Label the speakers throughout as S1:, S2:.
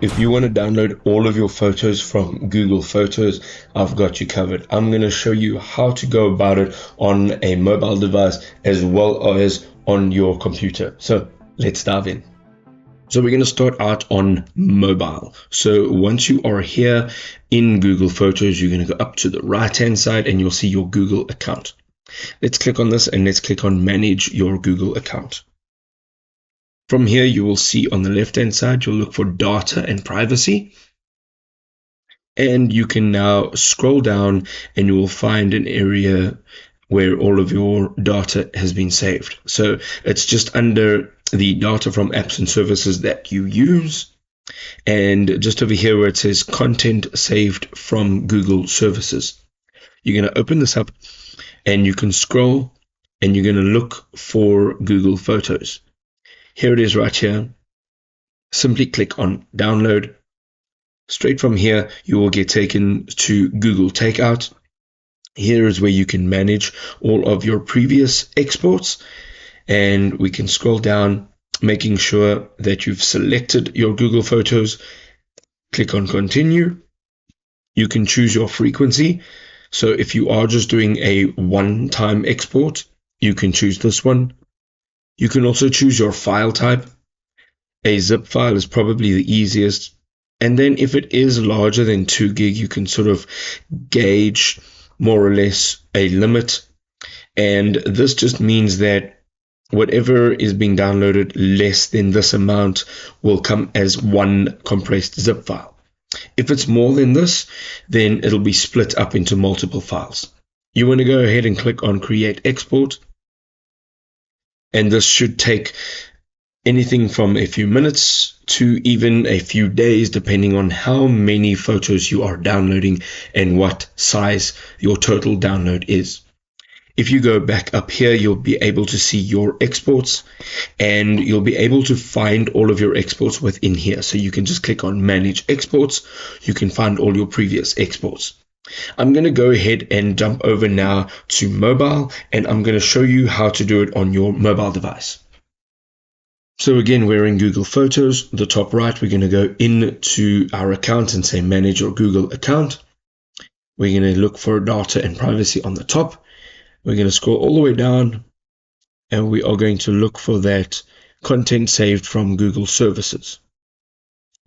S1: If you want to download all of your photos from Google Photos, I've got you covered. I'm going to show you how to go about it on a mobile device as well as on your computer. So let's dive in. So we're going to start out on mobile. So once you are here in Google Photos, you're going to go up to the right-hand side and you'll see your Google account. Let's click on this and let's click on Manage Your Google Account. From here, you will see on the left-hand side, you'll look for Data and Privacy. And you can now scroll down and you will find an area where all of your data has been saved. So it's just under the data from apps and services that you use. And just over here where it says content saved from Google services. You're going to open this up and you can scroll and you're going to look for Google Photos. Here it is right here. Simply click on download. Straight from here, you will get taken to Google Takeout. Here is where you can manage all of your previous exports. And we can scroll down, making sure that you've selected your Google Photos. Click on continue. You can choose your frequency. So if you are just doing a one-time export, you can choose this one. You can also choose your file type. A zip file is probably the easiest. And then if it is larger than 2 gig, you can sort of gauge more or less a limit. And this just means that whatever is being downloaded less than this amount will come as one compressed zip file. If it's more than this, then it'll be split up into multiple files. You want to go ahead and click on Create Export. And this should take anything from a few minutes to even a few days, depending on how many photos you are downloading and what size your total download is. If you go back up here, you'll be able to see your exports and you'll be able to find all of your exports within here. So you can just click on Manage Exports. You can find all your previous exports. I'm going to go ahead and jump over now to mobile, and I'm going to show you how to do it on your mobile device. So again, we're in Google Photos. The top right, we're going to go into our account and say Manage Your Google Account. We're going to look for Data and Privacy on the top. We're going to scroll all the way down, and we are going to look for that content saved from Google services.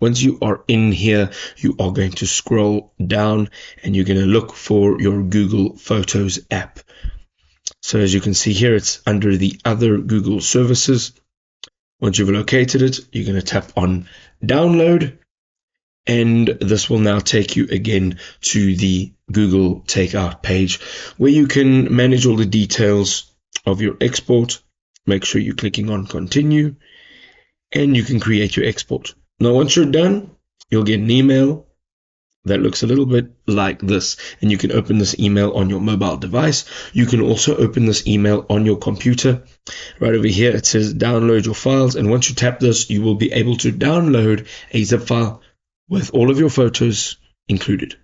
S1: Once you are in here, you are going to scroll down and you're going to look for your Google Photos app. So as you can see here, it's under the other Google services. Once you've located it, you're going to tap on download, and this will now take you again to the Google Takeout page where you can manage all the details of your export. Make sure you're clicking on continue and you can create your export. Now, once you're done, you'll get an email that looks a little bit like this, and you can open this email on your mobile device. You can also open this email on your computer. Right over here, it says download your files, and once you tap this, you will be able to download a zip file with all of your photos included.